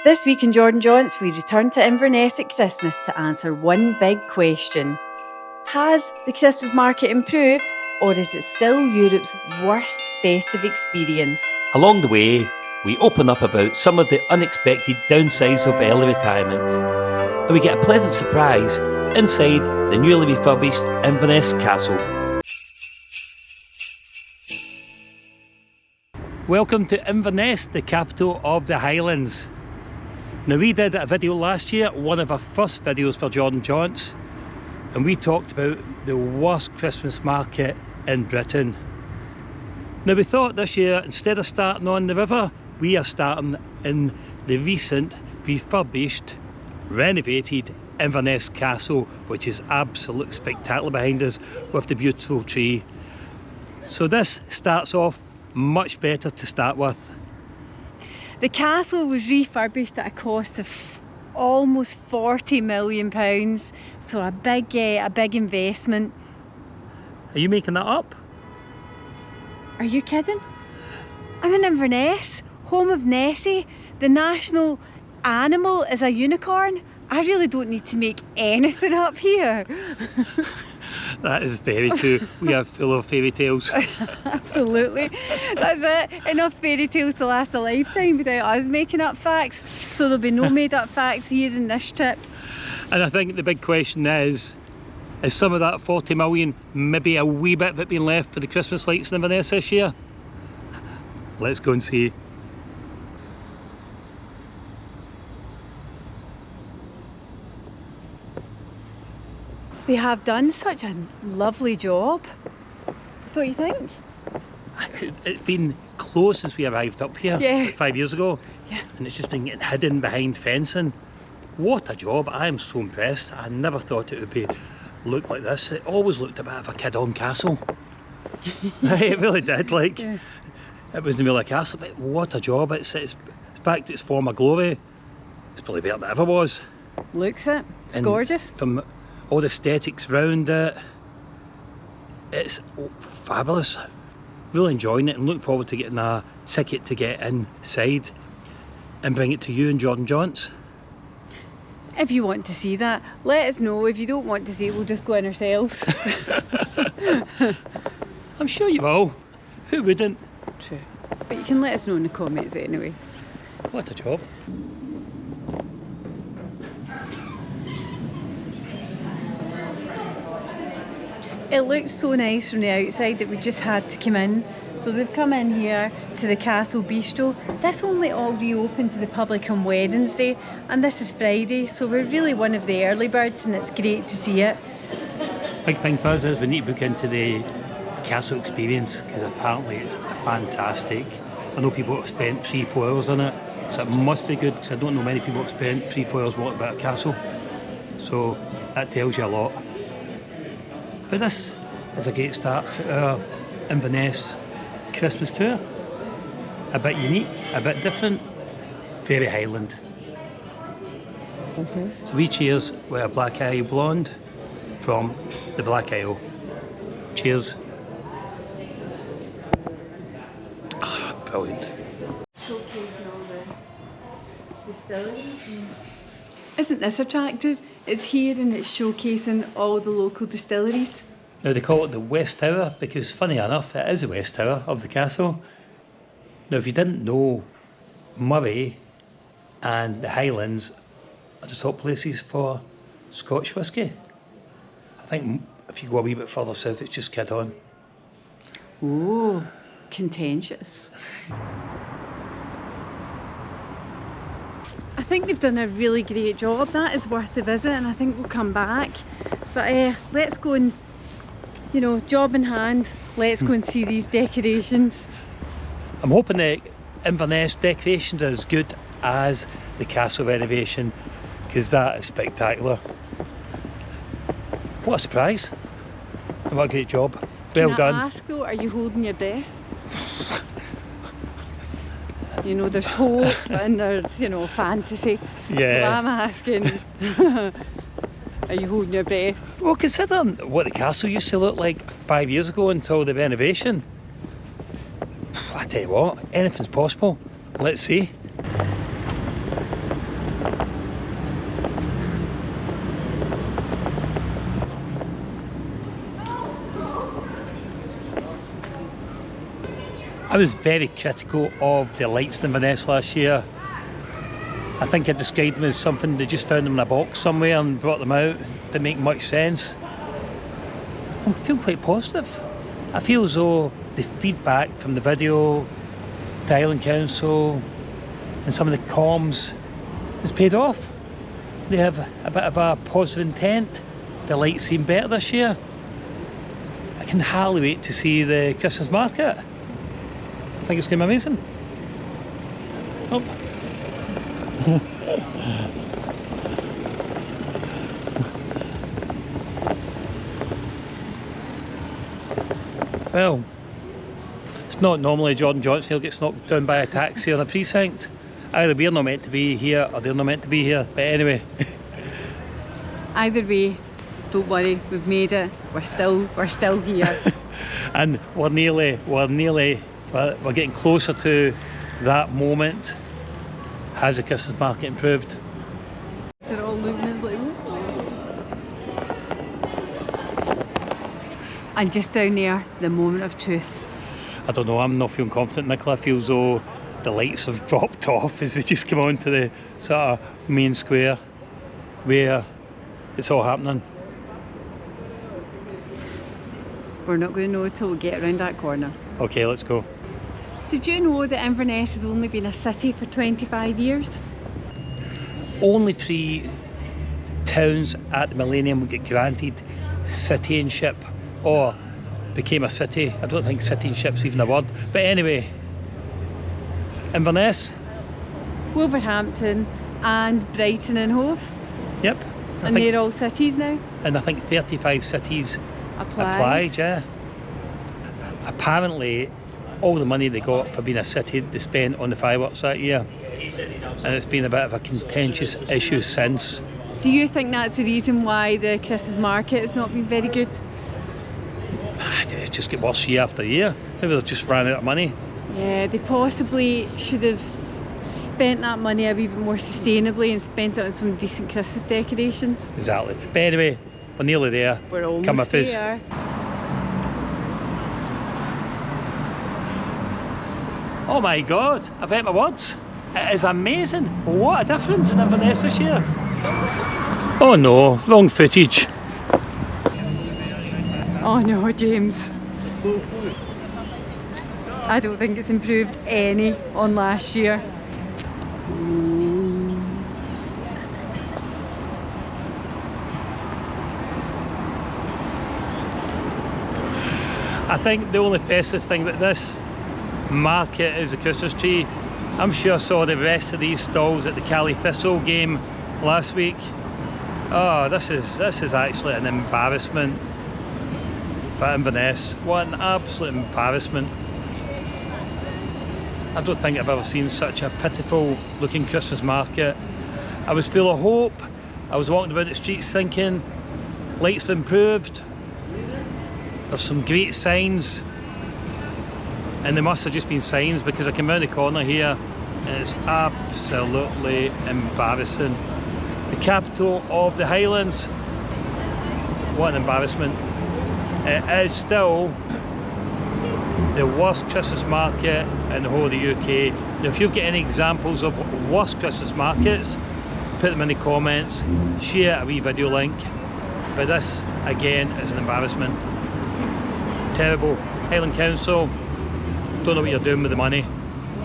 This week in JordanJaunts, we return to Inverness at Christmas to answer one big question. Has the Christmas market improved, or is it still Europe's worst festive experience? Along the way, we open up about some of the unexpected downsides of early retirement, and we get a pleasant surprise inside the newly refurbished Inverness Castle. Welcome to Inverness, the capital of the Highlands. Now, we did a video last year, one of our first videos for JordanJaunts, and we talked about the worst Christmas market in Britain. Now, we thought this year, instead of starting on the river, we are starting in the recent refurbished, renovated Inverness Castle, which is absolutely spectacular behind us with the beautiful tree. So this starts off much better to start with. The castle was refurbished at a cost of almost £40 million, so a big investment. Are you making that up? Are you kidding? I'm in Inverness, home of Nessie. The national animal is a unicorn. I really don't need to make anything up here. That is very true. We are full of fairy tales. Absolutely. That's it. Enough fairy tales to last a lifetime without us making up facts. So there'll be no made up facts here in this trip. And I think the big question is some of that 40 million maybe a wee bit of it being left for the Christmas lights in Inverness this year? Let's go and see. They have done such a lovely job, don't you think? It's been closed since we arrived up here, yeah, like 5 years ago. Yeah. And it's just been getting hidden behind fencing. What a job. I am so impressed. I never thought it would look like this. It always looked a bit of a kid-on castle. It really did. Like, yeah. It wasn't really a castle, but what a job. It's back to its former glory. It's probably better than it ever was. Looks it. It's and gorgeous. From all the aesthetics round it, it's fabulous. Really enjoying it and looking forward to getting a ticket to get inside and bring it to you in JordanJaunts. If you want to see that, let us know. If you don't want to see it, we'll just go in ourselves. I'm sure you will. Who wouldn't? True. But you can let us know in the comments anyway. What a job. It looks so nice from the outside that we just had to come in. So we've come in here to the Castle Bistro. This only all reopened to the public on Wednesday, and this is Friday, so we're really one of the early birds, and it's great to see it. Big thing for us is we need to book into the castle experience, because apparently it's fantastic. I know people have spent 3-4 hours on it, so it must be good, because I don't know many people have spent 3-4 hours walking about a castle. So that tells you a lot. But this is a great start to our Inverness Christmas tour. A bit unique, a bit different, very Highland. So we cheers with a Black Isle Blonde from the Black Isle. Cheers. Ah, brilliant. Showcasing all the distilleries. Isn't this attractive? It's here and it's showcasing all the local distilleries. Now, they call it the West Tower because, funny enough, it is the West Tower of the castle. Now, if you didn't know, Moray and the Highlands are the top places for Scotch whisky. I think if you go a wee bit further south, it's just kid-on. Oh, contentious. I think they've done a really great job. That is worth the visit, and I think we'll come back. But let's go and, job in hand, let's go and see these decorations. I'm hoping the Inverness decorations are as good as the castle renovation, because that is spectacular. What a surprise, and what a great job. Well done. Can I ask though, are you holding your breath? There's hope and there's, fantasy. Yeah. So I'm asking, are you holding your breath? Well, considering what the castle used to look like 5 years ago until the renovation, I tell you what, anything's possible. Let's see. I was very critical of the lights in Inverness last year. I think I described them as something they just found them in a box somewhere and brought them out. Didn't make much sense. I feel quite positive. I feel as though the feedback from the video, the Highland Council and some of the comms has paid off. They have a bit of a positive intent. The lights seem better this year. I can hardly wait to see the Christmas market. I think it's going to be amazing. Oh. Well, it's not normally JordanJaunts who gets knocked down by a taxi on a precinct. Either we're not meant to be here or they're not meant to be here, but anyway. Either way, don't worry, we've made it. We're still here. And we're getting closer to that moment. Has the Christmas market improved? They're all looking at us like, "Ooh." And just down there, the moment of truth. I don't know, I'm not feeling confident, Nicola. I feel as though the lights have dropped off as we just come on to the sort of main square where it's all happening. We're not going to know until we get around that corner. Okay, let's go. Did you know that Inverness has only been a city for 25 years? Only 3 towns at the millennium would get granted citizenship or became a city. I don't think citizenship's even a word. But anyway, Inverness. Wolverhampton and Brighton and Hove. Yep. And they're all cities now? And I think 35 cities applied, yeah. Apparently, all the money they got for being a city they spent on the fireworks that year, and it's been a bit of a contentious issue since. Do you think that's the reason why the Christmas market has not been very good? It's just get worse year after year. Maybe they've just ran out of money. Yeah, they possibly should have spent that money a wee bit more sustainably and spent it on some decent Christmas decorations. Exactly. But anyway, we're nearly there. We're almost Come with us. there. Oh my god, I've ate my words. It is amazing. What a difference in Inverness this year. Oh no, wrong footage. Oh no, James. I don't think it's improved any on last year. I think the only festive thing about this market is the Christmas tree. I'm sure I saw the rest of these stalls at the Cali Thistle game last week. Oh, this is actually an embarrassment for Inverness. What an absolute embarrassment. I don't think I've ever seen such a pitiful looking Christmas market. I was full of hope. I was walking about the streets thinking lights have improved. There's some great signs, and they must have just been signs because I came round the corner here and it's absolutely embarrassing. The capital of the Highlands, what an embarrassment. It is still the worst Christmas market in the whole of the UK. Now if you've got any examples of worst Christmas markets, put them in the comments, share a wee video link. But this again is an embarrassment. Terrible. Highland Council, don't know what you're doing with the money,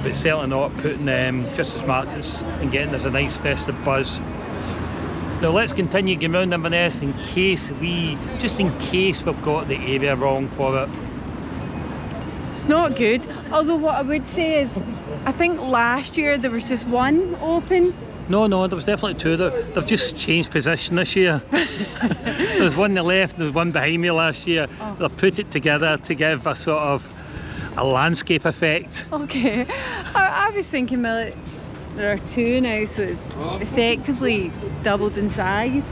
but certainly not putting Christmas markets and getting us a nice festive buzz. Now let's continue going round Inverness just in case we've got the area wrong for it. It's not good, although what I would say is I think last year there was just one open. No, there was definitely 2. They've just changed position this year. There's one on the left, there's one behind me last year. Oh. They've put it together to give a sort of a landscape effect. Okay, I was thinking, well, there are 2 now, so it's effectively doubled in size.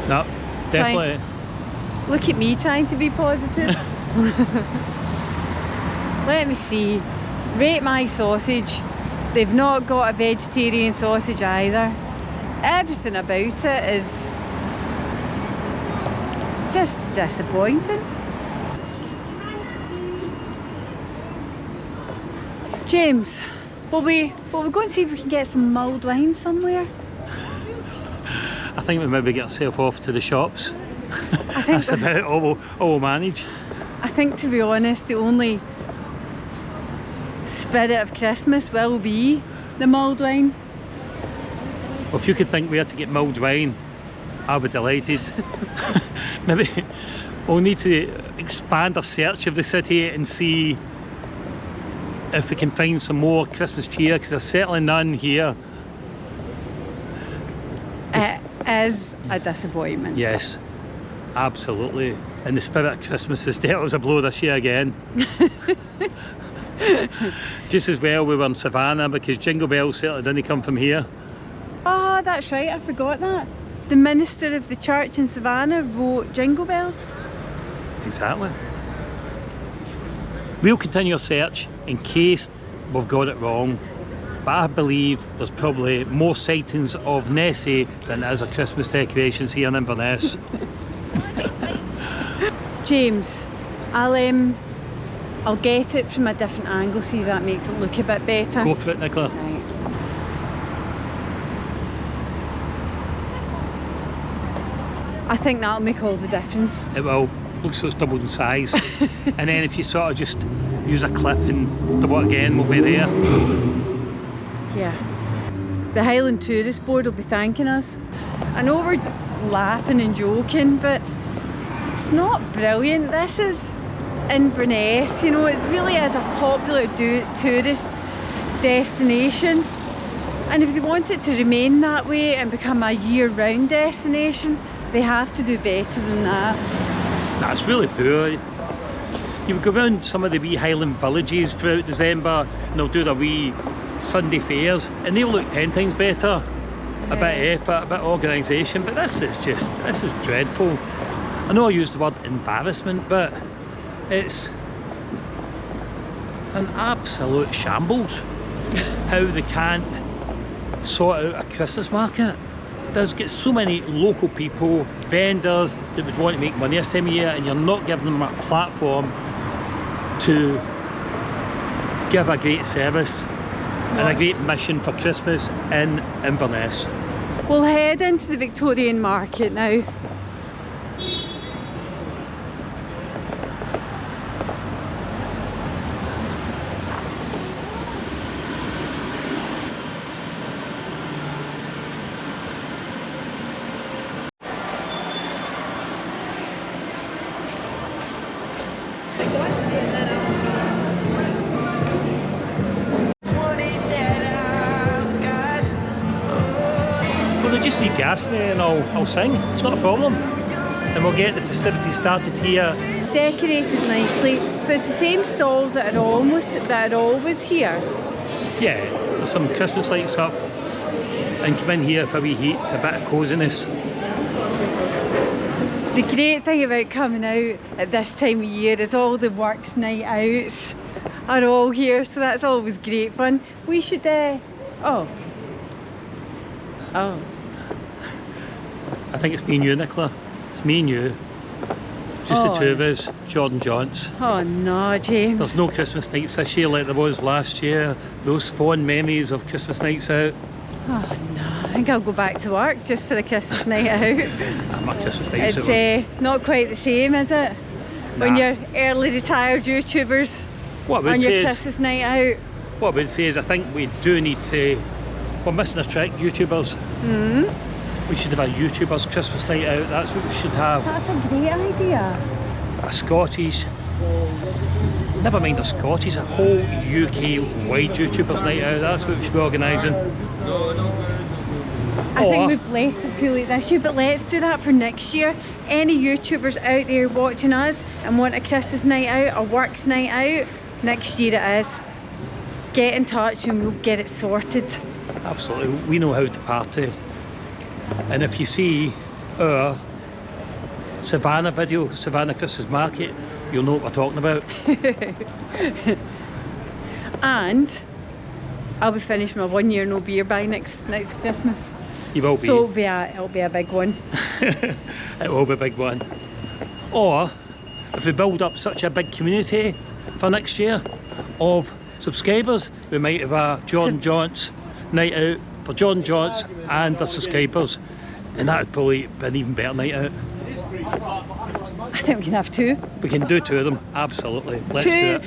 No, definitely. Look at me trying to be positive. Let me see. Rate my sausage. They've not got a vegetarian sausage either. Everything about it is just disappointing. James, will we go and see if we can get some mulled wine somewhere? I think we maybe get ourselves off to the shops. I think That's about all we'll manage. I think, to be honest, the only spirit of Christmas will be the mulled wine. Well, if you could think where to get mulled wine, I'll be delighted. Maybe we'll need to expand our search of the city and see if we can find some more Christmas cheer, because there's certainly none here. It is a disappointment. Yes, absolutely. And the spirit of Christmas has dealt us a blow this year again. Just as well we were in Savannah, because Jingle Bells certainly didn't come from here. Oh, that's right, I forgot that. The minister of the church in Savannah wrote Jingle Bells. Exactly. We'll continue our search in case we've got it wrong, but I believe there's probably more sightings of Nessie than there is of Christmas decorations here in Inverness. James, I'll get it from a different angle, see if that makes it look a bit better. Go for it, Nicola. Right. I think that'll make all the difference. It will. Looks so it's doubled in size. And then if you sort of just use a clip and double it again, we'll be there. Yeah. The Highland Tourist Board will be thanking us. I know we're laughing and joking, but it's not brilliant. This is Inverness, you know, it really is a popular tourist destination. And if they want it to remain that way and become a year-round destination, they have to do better than that. That's really poor. You would go around some of the wee Highland villages throughout December and they'll do their wee Sunday fairs and they'll look 10 times better. A bit of effort, a bit of organisation, but this is dreadful. I know I used the word embarrassment, but it's an absolute shambles how they can't sort out a Christmas market. There's got so many local people, vendors that would want to make money this time of year, and you're not giving them a platform to give a great service and a great mission for Christmas in Inverness. We'll head into the Victorian market now. Well, they just need to ask me and I'll sing, it's not a problem. And we'll get the festivities started here. It's decorated nicely, but it's the same stalls that are always here. Yeah, there's some Christmas lights up and come in here for a wee heat, a bit of coziness. The great thing about coming out at this time of year is all the works night outs are all here, so that's always great fun. We should, oh. I think it's me and you, Nicola. It's me and you. Just the two of us, JordanJaunts. Oh no, James. There's no Christmas nights this year like there was last year. Those fond memories of Christmas nights out. Oh no, I think I'll go back to work just for the Christmas night out. My Christmas nights out. It's not quite the same, is it? When Nah. you're early retired YouTubers on your Christmas night out. What I would say is I think we do need to, we're missing a trick, YouTubers. We should have a YouTubers Christmas night out, that's what we should have. That's a great idea. A Scottish, never mind a Scottish, a whole UK wide YouTubers night out, that's what we should be organising. I think we've left it too late this year, but let's do that for next year. Any YouTubers out there watching us and want a Christmas night out, a works night out, next year it is. Get in touch and we'll get it sorted. Absolutely, we know how to party. And if you see our Savannah video, Savannah Christmas Market, you'll know what we're talking about. And I'll be finished my 1 year no beer by next Christmas. You will be. So it'll be a big one. It will be a big one. Or if we build up such a big community for next year of subscribers, we might have a JordanJaunts night out for JordanJaunts and their subscribers, and that would probably be an even better night out. I think we can have two. We can do two of them, absolutely. Let's do it.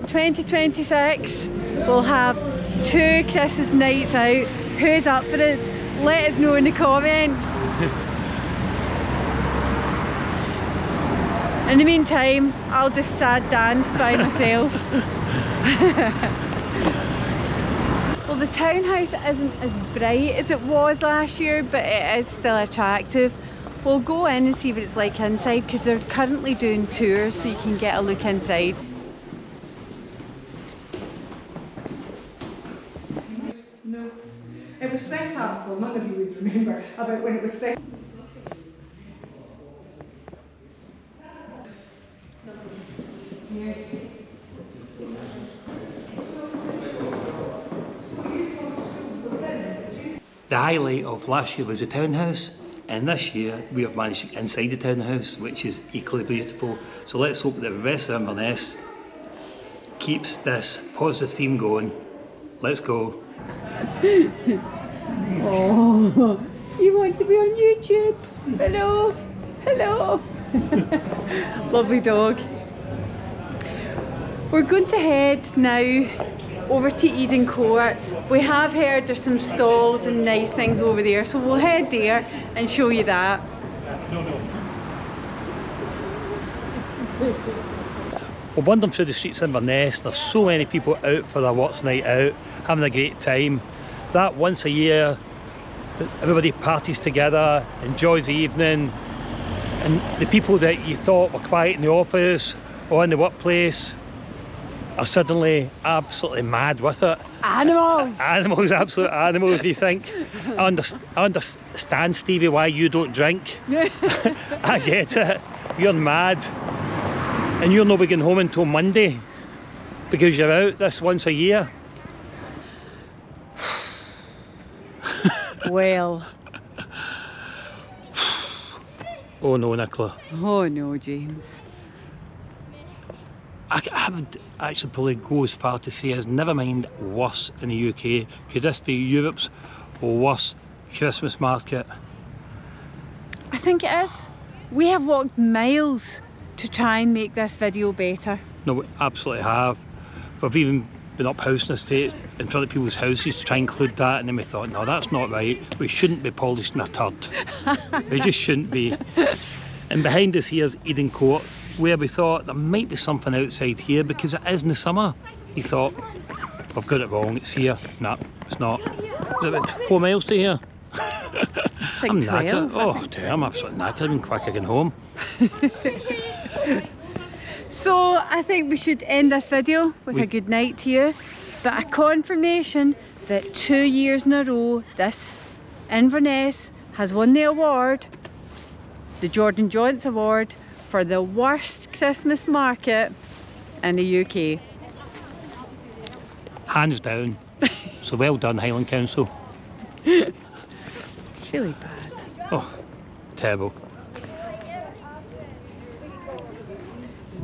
2026, we'll have two Christmas nights out. Who's up for it? Let us know in the comments. In the meantime, I'll just sad dance by myself. Well, the townhouse isn't as bright as it was last year, but it is still attractive. We'll go in and see what it's like inside, because they're currently doing tours, so you can get a look inside. No, it was set up, well none of you would remember about when it was set. Yes. The highlight of last year was the townhouse, and this year we have managed to get inside the townhouse, which is equally beautiful. So let's hope that the rest of Inverness keeps this positive theme going. Let's go. Oh, you want to be on YouTube? Hello, hello. Lovely dog. We're going to head now over to Eden Court. We have heard there's some stalls and nice things over there, so we'll head there and show you that. We're wandering through the streets of Inverness. There's so many people out for their What's Night Out, having a great time. That once a year, everybody parties together, enjoys the evening, and the people that you thought were quiet in the office or in the workplace are suddenly absolutely mad with it. Animals! Animals, absolute animals. You think, I understand, Stevie, why you don't drink. I get it. You're mad. And you're not going home until Monday because you're out this once a year. Well. Oh no, Nicola. Oh no, James. I would actually probably go as far to say as never mind worse in the UK. Could this be Europe's worst Christmas market? I think it is. We have walked miles to try and make this video better. No, we absolutely have. We've even been up housing estates in front of people's houses to try and include that, and then we thought, no, that's not right. We shouldn't be polishing a turd. We just shouldn't be. And behind us here is Eden Court, where we thought there might be something outside here because it is in the summer. You thought, I've got it wrong, it's here. No, it's not. It's about 4 miles to here. I'm knackered. Oh, dear, I'm absolutely knackered. I've been quick getting home. So I think we should end this video with a good night to you, but a confirmation that 2 years in a row this Inverness has won the award, the JordanJaunts award, for the worst Christmas market in the UK. Hands down. So well done, Highland Council. It's really bad. Oh, terrible.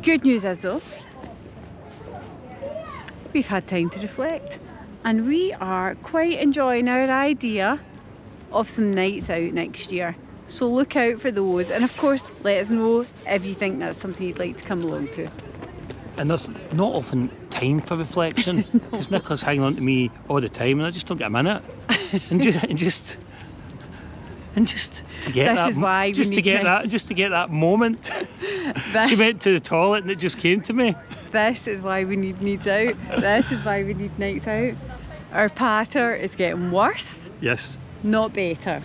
Good news is though, we've had time to reflect and we are quite enjoying our idea of some nights out next year. So look out for those, and of course let us know if you think that's something you'd like to come along to. And there's not often time for reflection because no. Nicola's hanging on to me all the time and I just don't get a minute. and just to get This is why we just to need get that moment. She went to the toilet and it just came to me. This is why we need nights out. This is why we need nights out. Our patter is getting worse, Yes. not better.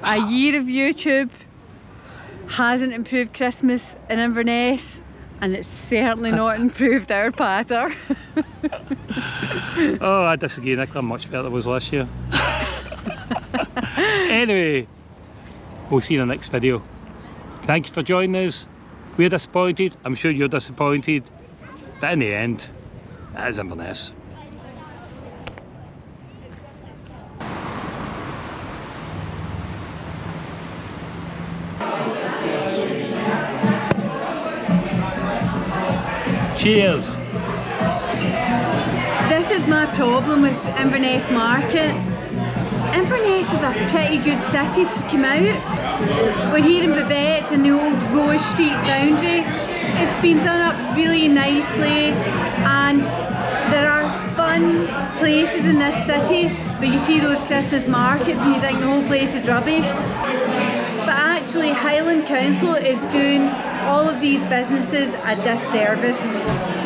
A year of YouTube hasn't improved Christmas in Inverness, and it's certainly not improved our patter. Oh, I disagree, Nicola. I'm much better than I was last year. Anyway, we'll see you in the next video. Thank you for joining us. We're disappointed. I'm sure you're disappointed. But in the end, it is Inverness. Cheers! This is my problem with Inverness Market. Inverness is a pretty good city to come out. We're here in Babette in the old Rose Street Foundry. It's been done up really nicely and there are fun places in this city, but you see those Christmas markets and you think the whole place is rubbish. But actually Highland Council is doing all of these businesses a disservice.